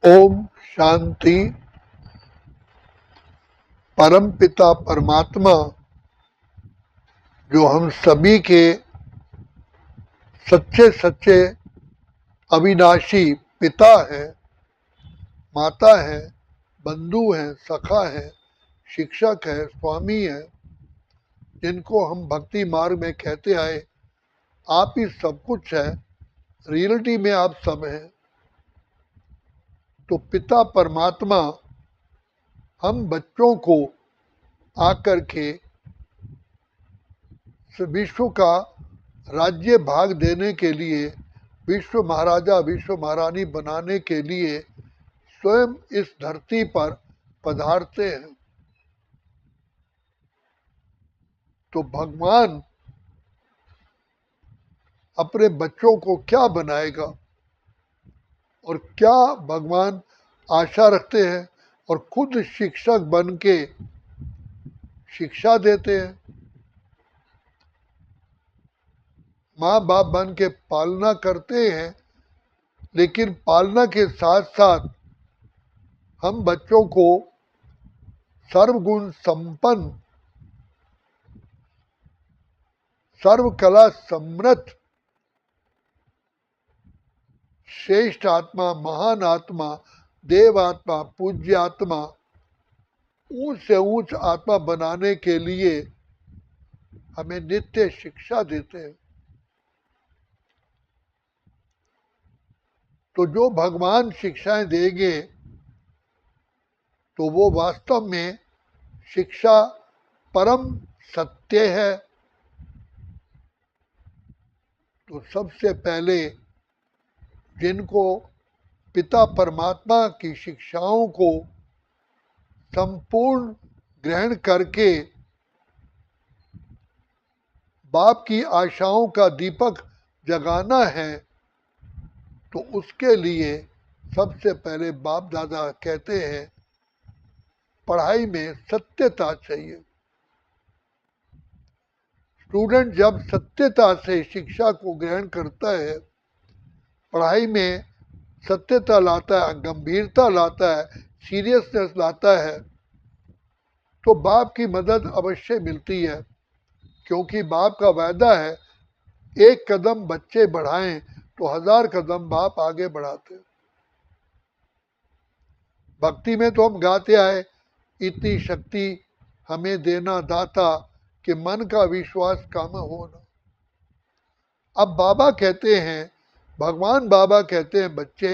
ओम शांति। परम पिता परमात्मा जो हम सभी के सच्चे सच्चे अविनाशी पिता है, माता है, बंधु है, सखा है, शिक्षक है, स्वामी है, जिनको हम भक्ति मार्ग में कहते आए आप ही सब कुछ है, रियलिटी में आप सब हैं। तो पिता परमात्मा हम बच्चों को आकर के विश्व का राज्य भाग देने के लिए, विश्व महाराजा विश्व महारानी बनाने के लिए स्वयं इस धरती पर पधारते हैं। तो भगवान अपने बच्चों को क्या बनाएगा और क्या भगवान आशा रखते हैं और खुद शिक्षक बन के शिक्षा देते हैं, माँ बाप बन के पालना करते हैं, लेकिन पालना के साथ साथ हम बच्चों को सर्वगुण संपन्न, सर्वकला समृद्ध, श्रेष्ठ आत्मा, महान आत्मा, देव आत्मा, पूज्य आत्मा, ऊंच से ऊंच आत्मा बनाने के लिए हमें नित्य शिक्षा देते हैं। तो जो भगवान शिक्षाएं देंगे तो वो वास्तव में शिक्षा परम सत्य है। तो सबसे पहले जिनको पिता परमात्मा की शिक्षाओं को संपूर्ण ग्रहण करके बाप की आशाओं का दीपक जगाना है, तो उसके लिए सबसे पहले बाप दादा कहते हैं पढ़ाई में सत्यता चाहिए। स्टूडेंट जब सत्यता से शिक्षा को ग्रहण करता है, पढ़ाई में सत्यता लाता है, गंभीरता लाता है, सीरियसनेस लाता है, तो बाप की मदद अवश्य मिलती है। क्योंकि बाप का वायदा है एक कदम बच्चे बढ़ाएं तो 1000 कदम बाप आगे बढ़ाते। भक्ति में तो हम गाते आए इतनी शक्ति हमें देना दाता कि मन का विश्वास कम होना। अब बाबा कहते हैं, भगवान बाबा कहते हैं बच्चे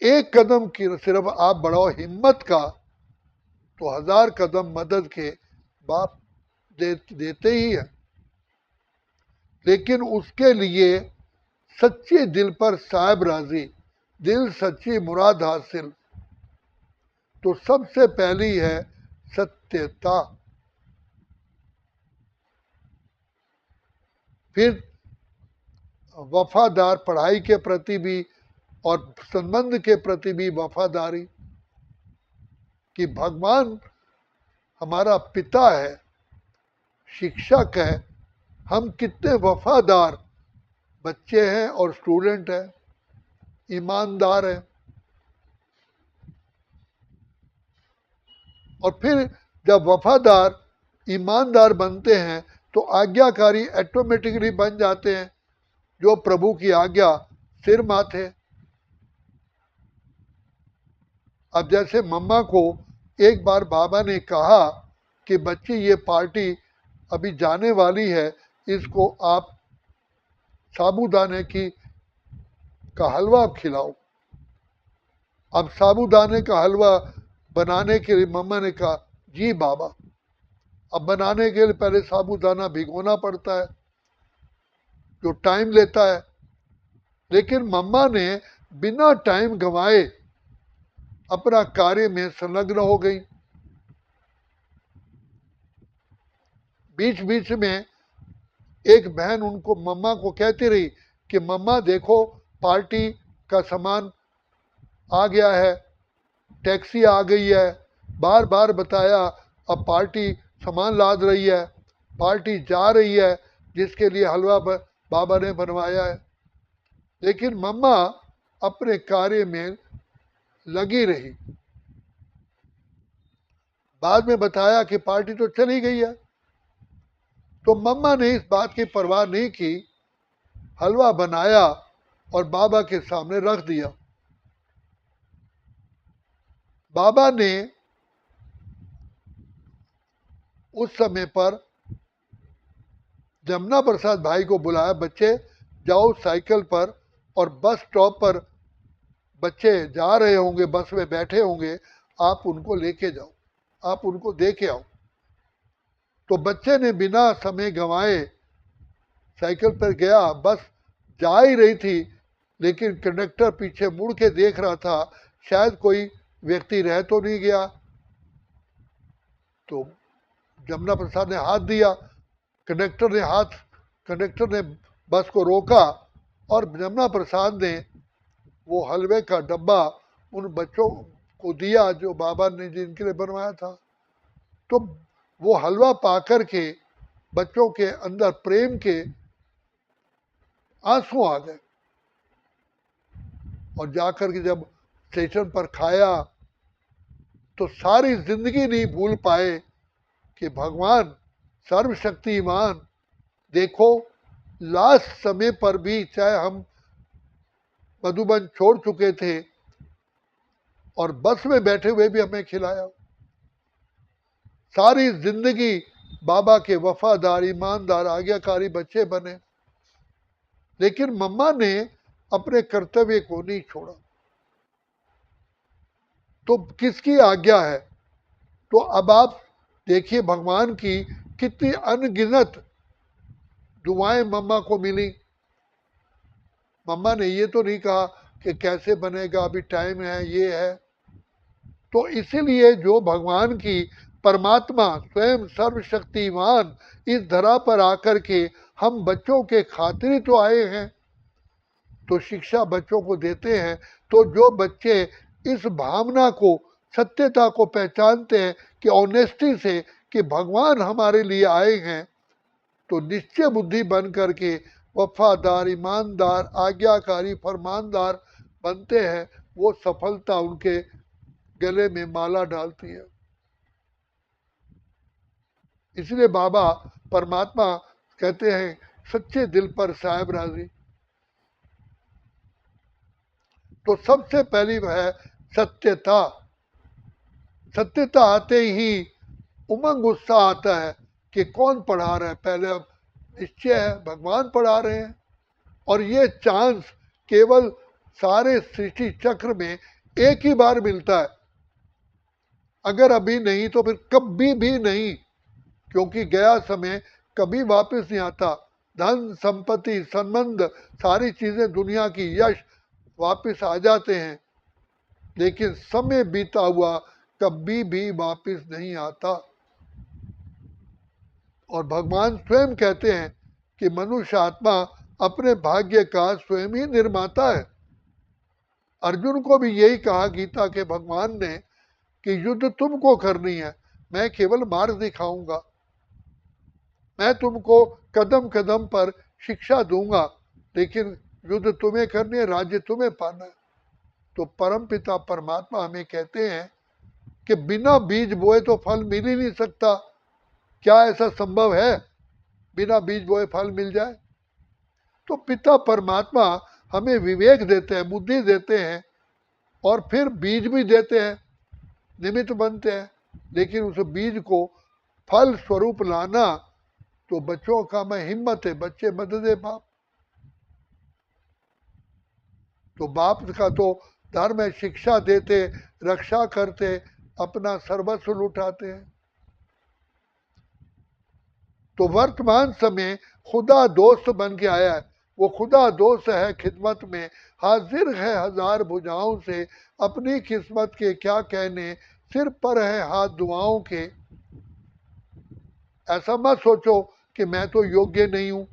एक कदम की सिर्फ आप बढ़ाओ हिम्मत का, तो 1000 कदम मदद के बाप देते ही है। लेकिन उसके लिए सच्चे दिल पर साहिब राजी, दिल सच्ची मुराद हासिल। तो सबसे पहली है सत्यता, फिर वफादार, पढ़ाई के प्रति भी और संबंध के प्रति भी वफादारी, कि भगवान हमारा पिता है, शिक्षक है, हम कितने वफादार बच्चे हैं और स्टूडेंट हैं, ईमानदार हैं। और फिर जब वफादार ईमानदार बनते हैं तो आज्ञाकारी ऑटोमेटिकली बन जाते हैं, जो प्रभु की आज्ञा सिर माथे। अब जैसे मम्मा को एक बार बाबा ने कहा कि बच्ची ये पार्टी अभी जाने वाली है, इसको आप साबूदाने का हलवा खिलाओ। अब साबूदाने का हलवा बनाने के लिए मम्मा ने कहा जी बाबा। अब बनाने के लिए पहले साबूदाना भिगोना पड़ता है, जो टाइम लेता है। लेकिन मम्मा ने बिना टाइम गंवाए अपना कार्य में संलग्न हो गई। बीच बीच में एक बहन उनको मम्मा को कहती रही कि मम्मा देखो पार्टी का सामान आ गया है, टैक्सी आ गई है। बार बार बताया, अब पार्टी सामान लाद रही है, पार्टी जा रही है, जिसके लिए हलवा बाबा ने बनवाया है। लेकिन मम्मा अपने कार्य में लगी रही। बाद में बताया कि पार्टी तो चली गई है। तो मम्मा ने इस बात की परवाह नहीं की, हलवा बनाया और बाबा के सामने रख दिया। बाबा ने उस समय पर जमुना प्रसाद भाई को बुलाया, बच्चे जाओ साइकिल पर और बस स्टॉप पर बच्चे जा रहे होंगे, बस में बैठे होंगे, आप उनको लेके जाओ, आप उनको दे के आओ। तो बच्चे ने बिना समय गंवाए साइकिल पर गया। बस जा ही रही थी, लेकिन कंडक्टर पीछे मुड़ के देख रहा था, शायद कोई व्यक्ति रह तो नहीं गया। तो जमुना प्रसाद ने हाथ दिया, कंडक्टर ने बस को रोका और जमुना प्रसाद ने वो हलवे का डब्बा उन बच्चों को दिया जो बाबा ने जिनके लिए बनवाया था। तो वो हलवा पा कर के बच्चों के अंदर प्रेम के आंसू आ गए। और जाकर के जब स्टेशन पर खाया तो सारी जिंदगी नहीं भूल पाए कि भगवान सर्वशक्तिमान, देखो लास्ट समय पर भी, चाहे हम मधुबन छोड़ चुके थे और बस में बैठे हुए भी हमें खिलाया। सारी जिंदगी बाबा के वफादार, ईमानदार, आज्ञाकारी बच्चे बने, लेकिन मम्मा ने अपने कर्तव्य को नहीं छोड़ा। तो किसकी आज्ञा है? तो अब आप देखिए भगवान की कितनी अनगिनत दुआएं मम्मा को मिली। मम्मा ने ये तो नहीं कहा कि कैसे बनेगा, अभी टाइम है, ये है। तो इसीलिए जो भगवान की परमात्मा स्वयं सर्वशक्तिमान इस धरा पर आकर के हम बच्चों के खातिर ही तो आए हैं, तो शिक्षा बच्चों को देते हैं। तो जो बच्चे इस भावना को, सत्यता को पहचानते हैं कि ऑनेस्टी से कि भगवान हमारे लिए आए हैं, तो निश्चय बुद्धि बन करके वफादार, ईमानदार, आज्ञाकारी, फरमानदार बनते हैं, वो सफलता उनके गले में माला डालती है। इसलिए बाबा परमात्मा कहते हैं सच्चे दिल पर साहेब राजी। तो सबसे पहली है सत्यता। सत्यता आते ही उमंग उत्साह आता है कि कौन पढ़ा रहा है। पहले अब निश्चय है भगवान पढ़ा रहे हैं, और ये चांस केवल सारे सृष्टि चक्र में एक ही बार मिलता है। अगर अभी नहीं तो फिर कभी भी नहीं, क्योंकि गया समय कभी वापस नहीं आता। धन, संपत्ति, संबंध, सारी चीजें दुनिया की, यश वापस आ जाते हैं, लेकिन समय बीता हुआ कभी भी वापस नहीं आता। और भगवान स्वयं कहते हैं कि मनुष्य आत्मा अपने भाग्य का स्वयं ही निर्माता है। अर्जुन को भी यही कहा गीता के भगवान ने कि युद्ध तुमको करनी है, मैं केवल मार्ग दिखाऊंगा, मैं तुमको कदम कदम पर शिक्षा दूंगा, लेकिन युद्ध तुम्हें करनी है, राज्य तुम्हें पाना है। तो परम पिता परमात्मा हमें कहते हैं कि बिना बीज बोए तो फल मिल ही नहीं सकता। क्या ऐसा संभव है बिना बीज बोए फल मिल जाए? तो पिता परमात्मा हमें विवेक देते हैं, बुद्धि देते हैं, और फिर बीज भी देते हैं, निमित्त बनते हैं। लेकिन उस बीज को फल स्वरूप लाना तो बच्चों का में हिम्मत है। बच्चे मदद है बाप, तो बाप का तो धर्म है, शिक्षा देते, रक्षा करते, अपना सर्वस्व लुटाते हैं। तो वर्तमान समय खुदा दोस्त बन के आया है। वो खुदा दोस्त है खिदमत में, हाजिर है हजार भुजाओं से, अपनी किस्मत के क्या कहने, सिर पर है हाथ दुआओं के। ऐसा मत सोचो कि मैं तो योग्य नहीं हूं।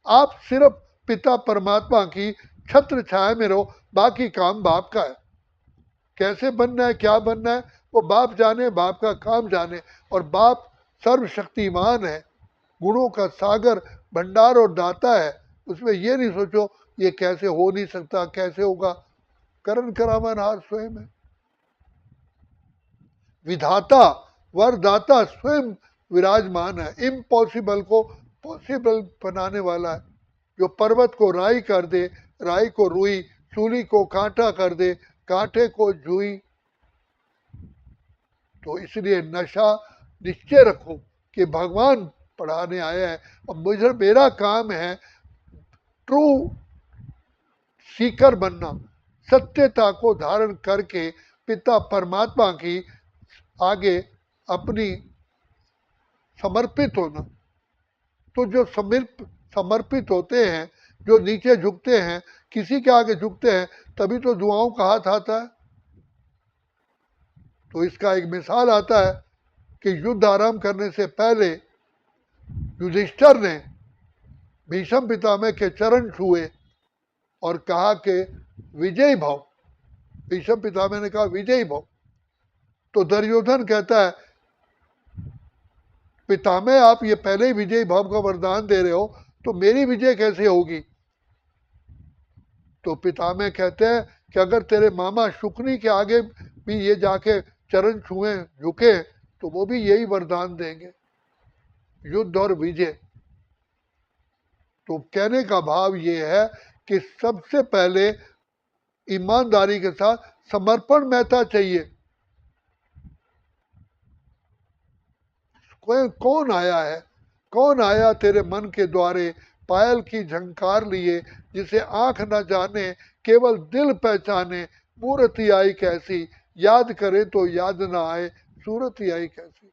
आप सिर्फ पिता परमात्मा की छत्र छाया में रहो, बाकी काम बाप का है। कैसे बनना है, क्या बनना है, वो बाप जाने, बाप का काम जाने। और बाप सर्वशक्तिमान है, गुणों का सागर, भंडार और दाता है। उसमें ये नहीं सोचो ये कैसे हो नहीं सकता, कैसे होगा। करण करावन हार स्वयं है। विधाता वरदाता स्वयं विराजमान है, इम्पॉसिबल को पॉसिबल बनाने वाला है, जो पर्वत को राई कर दे, राई को रुई, सूली को कांटा कर दे, कांटे को जुई। तो इसलिए नशा निश्चय रखो कि भगवान पढ़ाने आया है और मुझे मेरा काम है ट्रू सीकर बनना, सत्यता को धारण करके पिता परमात्मा की आगे अपनी समर्पित होना। तो जो समर्पित होते हैं, जो नीचे झुकते हैं, किसी के आगे झुकते हैं, तभी तो दुआओं का हाथ आता है। तो इसका एक मिसाल आता है कि युद्ध आरंभ करने से पहले युधिष्ठिर ने भीष्म पितामह के चरण छुए और कहा कि विजयी भव। भीष्म पितामह ने कहा विजयी भव। तो दुर्योधन कहता है पितामह आप ये पहले ही विजयी भव का वरदान दे रहे हो, तो मेरी विजय कैसे होगी? तो पितामह कहते हैं कि अगर तेरे मामा शुक्नी के आगे भी ये जाके चरण छुए झुके तो वो भी यही वरदान देंगे, युद्ध और विजय। तो कहने का भाव ये है कि सबसे पहले ईमानदारी के साथ समर्पण महता चाहिए। कौन आया है, कौन आया तेरे मन के द्वारे, पायल की झंकार लिए, जिसे आंख न जाने केवल दिल पहचाने, मूर्ति आई कैसी, याद करे तो याद ना आए, सूरत आई कैसी।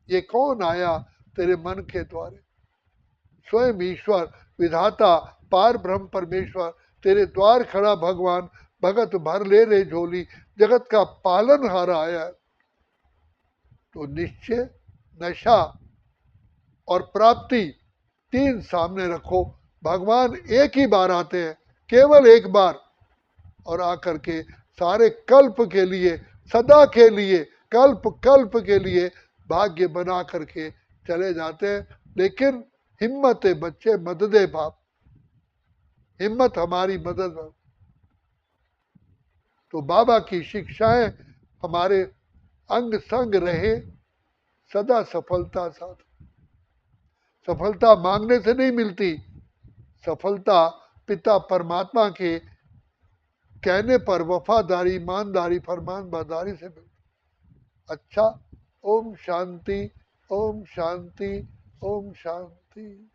ये कौन आया तेरे मन के द्वारे? स्वयं ईश्वर विधाता पार ब्रह्म परमेश्वर तेरे द्वार खड़ा भगवान, भगत भर ले रे झोली, जगत का पालन हार आया है। तो निश्चय, नशा और प्राप्ति तीन सामने रखो। भगवान एक ही बार आते हैं, केवल एक बार, और आकर के सारे कल्प के लिए, सदा के लिए, कल्प कल्प के लिए भाग्य बना करके चले जाते हैं। लेकिन हिम्मत है बच्चे, मददे बाप, हिम्मत हमारी मदद। तो बाबा की शिक्षाएं हमारे अंग संग रहे, सदा सफलता साथ। सफलता मांगने से नहीं मिलती, सफलता पिता परमात्मा के कहने पर वफादारी, ईमानदारी, फरमानबरदारी से मिलती। अच्छा, ओम शांति, ओम शांति, ओम शांति।